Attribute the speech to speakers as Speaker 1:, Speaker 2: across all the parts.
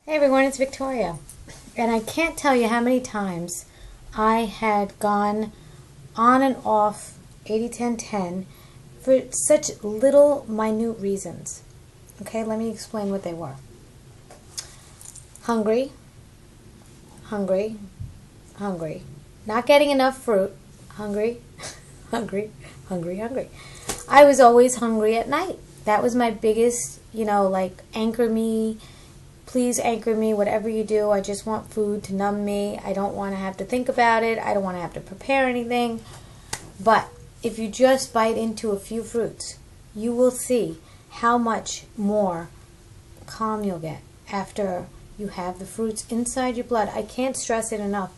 Speaker 1: Hey everyone, it's Victoria. And I can't tell you how many times I had gone on and off 80-10-10 for such little minute reasons. Okay, let me explain what they were. Hungry, hungry, hungry. Not getting enough fruit. Hungry, hungry, hungry, hungry. I was always hungry at night. That was my biggest, like anchor me. Please anchor me, whatever you do. I just want food to numb me. I don't want to have to think about it. I don't want to have to prepare anything. But if you just bite into a few fruits, you will see how much more calm you'll get after you have the fruits inside your blood. I can't stress it enough.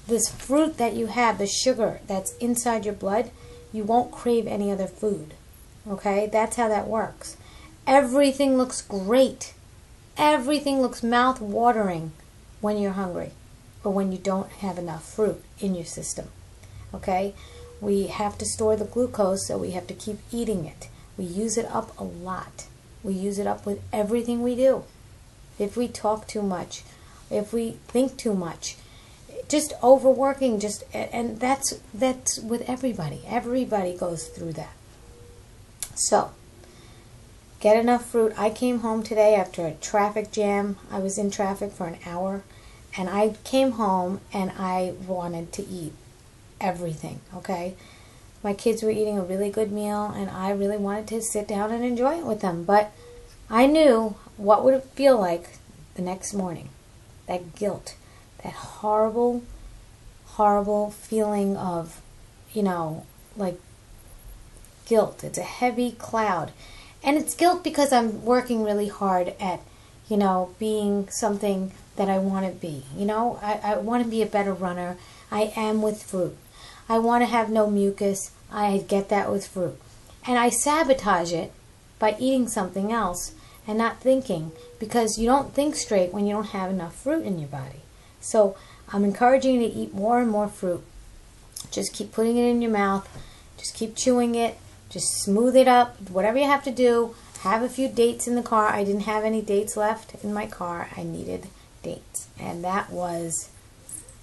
Speaker 1: This fruit that you have, the sugar that's inside your blood, you won't crave any other food. Okay? That's how that works. Everything looks great. Everything looks mouth-watering when you're hungry or when you don't have enough fruit in your system. Okay? We have to store the glucose, so we have to keep eating it. We use it up a lot. We use it up with everything we do. If we talk too much, if we think too much, just overworking, and that's with everybody. Everybody goes through that. So, get enough fruit. I came home today after a traffic jam. I was in traffic for an hour, and I came home and I wanted to eat everything, okay? My kids were eating a really good meal, and I really wanted to sit down and enjoy it with them, but I knew what would it feel like the next morning. That guilt, that horrible, horrible feeling of, like guilt. It's a heavy cloud. And it's guilt because I'm working really hard at, being something that I want to be. I want to be a better runner. I am with fruit. I want to have no mucus. I get that with fruit. And I sabotage it by eating something else and not thinking, because you don't think straight when you don't have enough fruit in your body. So I'm encouraging you to eat more and more fruit. Just keep putting it in your mouth. Just keep chewing it. Just smooth it up, whatever you have to do. Have a few dates in the car. I didn't have any dates left in my car. I needed dates. And that was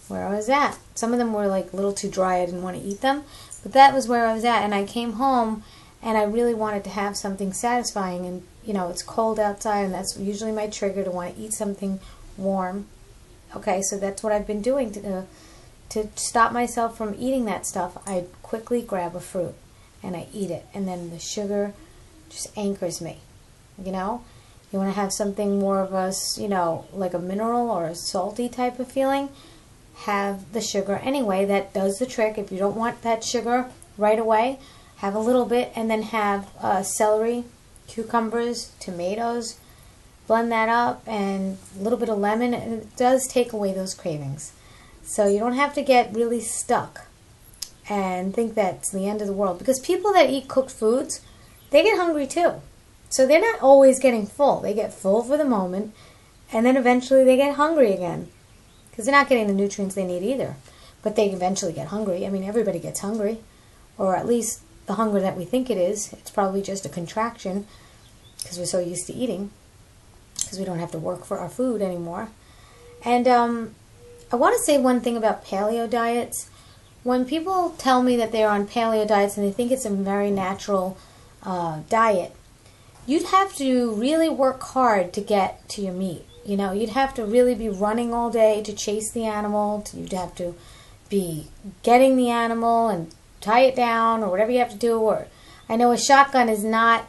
Speaker 1: where I was at. Some of them were like a little too dry. I didn't want to eat them. But that was where I was at. And I came home and I really wanted to have something satisfying. And, it's cold outside, and that's usually my trigger to want to eat something warm. Okay, so that's what I've been doing to stop myself from eating that stuff. I quickly grab a fruit and I eat it, and then the sugar just anchors me. You want to have something more of a, like a mineral or a salty type of feeling, have the sugar anyway. That does the trick. If you don't want that sugar right away, have a little bit, and then have celery, cucumbers, tomatoes, blend that up, and a little bit of lemon, and it does take away those cravings. So you don't have to get really stuck and think that's the end of the world. Because people that eat cooked foods, they get hungry too. So they're not always getting full. They get full for the moment, and then eventually they get hungry again. Because they're not getting the nutrients they need either. But they eventually get hungry. I mean, everybody gets hungry. Or at least the hunger that we think it is. It's probably just a contraction because we're so used to eating. Because we don't have to work for our food anymore. And I want to say one thing about paleo diets. When people tell me that they're on paleo diets and they think it's a very natural diet, you'd have to really work hard to get to your meat. You'd have to really be running all day to chase the animal. You'd have to be getting the animal and tie it down or whatever you have to do. Or I know a shotgun is not,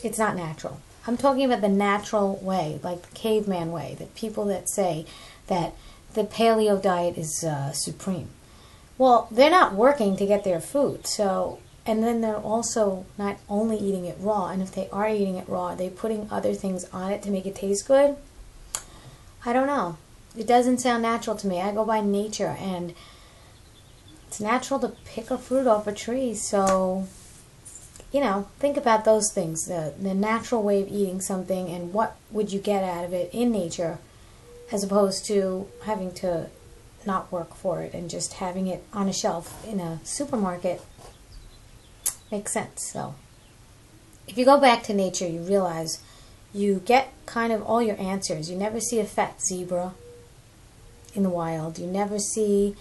Speaker 1: it's not natural. I'm talking about the natural way, like the caveman way, the people that say that the paleo diet is supreme. Well, they're not working to get their food, and then they're also not only eating it raw, and if they are eating it raw, are they putting other things on it to make it taste good? I don't know. It doesn't sound natural to me. I go by nature, and it's natural to pick a fruit off a tree, so, think about those things, the natural way of eating something, and what would you get out of it in nature, as opposed to having to not work for it and just having it on a shelf in a supermarket. Makes sense. So if you go back to nature, you realize you get kind of all your answers. You never see a fat zebra in the wild. You never see,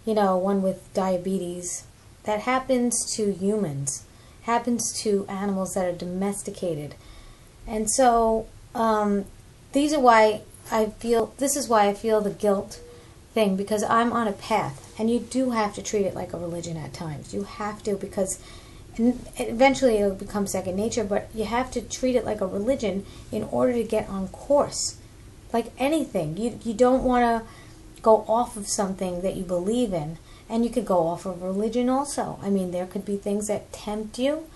Speaker 1: one with diabetes. That happens to humans, happens to animals that are domesticated. And so this is why I feel the guilt thing, because I'm on a path, and you do have to treat it like a religion at times. You have to, because eventually it'll become second nature, but you have to treat it like a religion in order to get on course. Like anything, you don't want to go off of something that you believe in. And you could go off of religion also. I mean, there could be things that tempt you.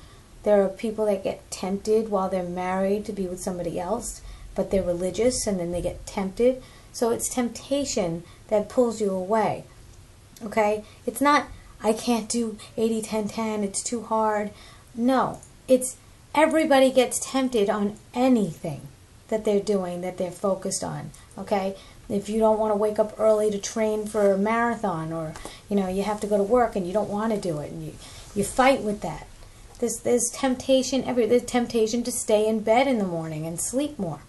Speaker 1: There are people that get tempted while they're married to be with somebody else, but they're religious, and then they get tempted. So it's temptation that pulls you away. Okay? It's not, I can't do 80-10-10, it's too hard. No. It's everybody gets tempted on anything that they're doing, that they're focused on. Okay? If you don't want to wake up early to train for a marathon, or you have to go to work and you don't want to do it, and you fight with that. There's temptation there's temptation to stay in bed in the morning and sleep more.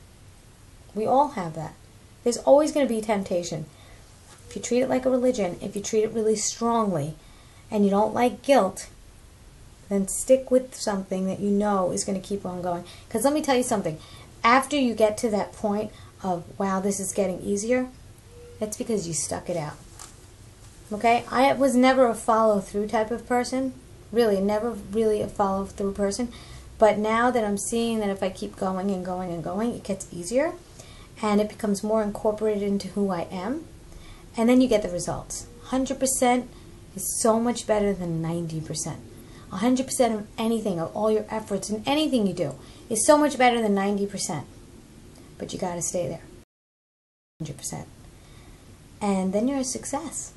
Speaker 1: We all have that. There's always going to be temptation. If you treat it like a religion, if you treat it really strongly, and you don't like guilt, then stick with something that you know is going to keep on going. Because let me tell you something. After you get to that point of, wow, this is getting easier, that's because you stuck it out. Okay? I was never a follow-through type of person. Really, never really a follow-through person. But now that I'm seeing that if I keep going and going and going, it gets easier. And it becomes more incorporated into who I am. And then you get the results. 100% is so much better than 90%. 100% of anything, of all your efforts and anything you do, is so much better than 90%. But you got to stay there. 100%. And then you're a success.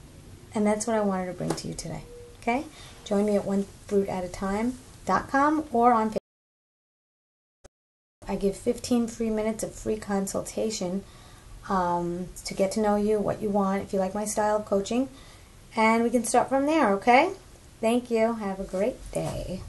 Speaker 1: And that's what I wanted to bring to you today. Okay? Join me at onefruitatatime.com or on Facebook. I give 15 free minutes of free consultation to get to know you, what you want, if you like my style of coaching. And we can start from there, okay? Thank you. Have a great day.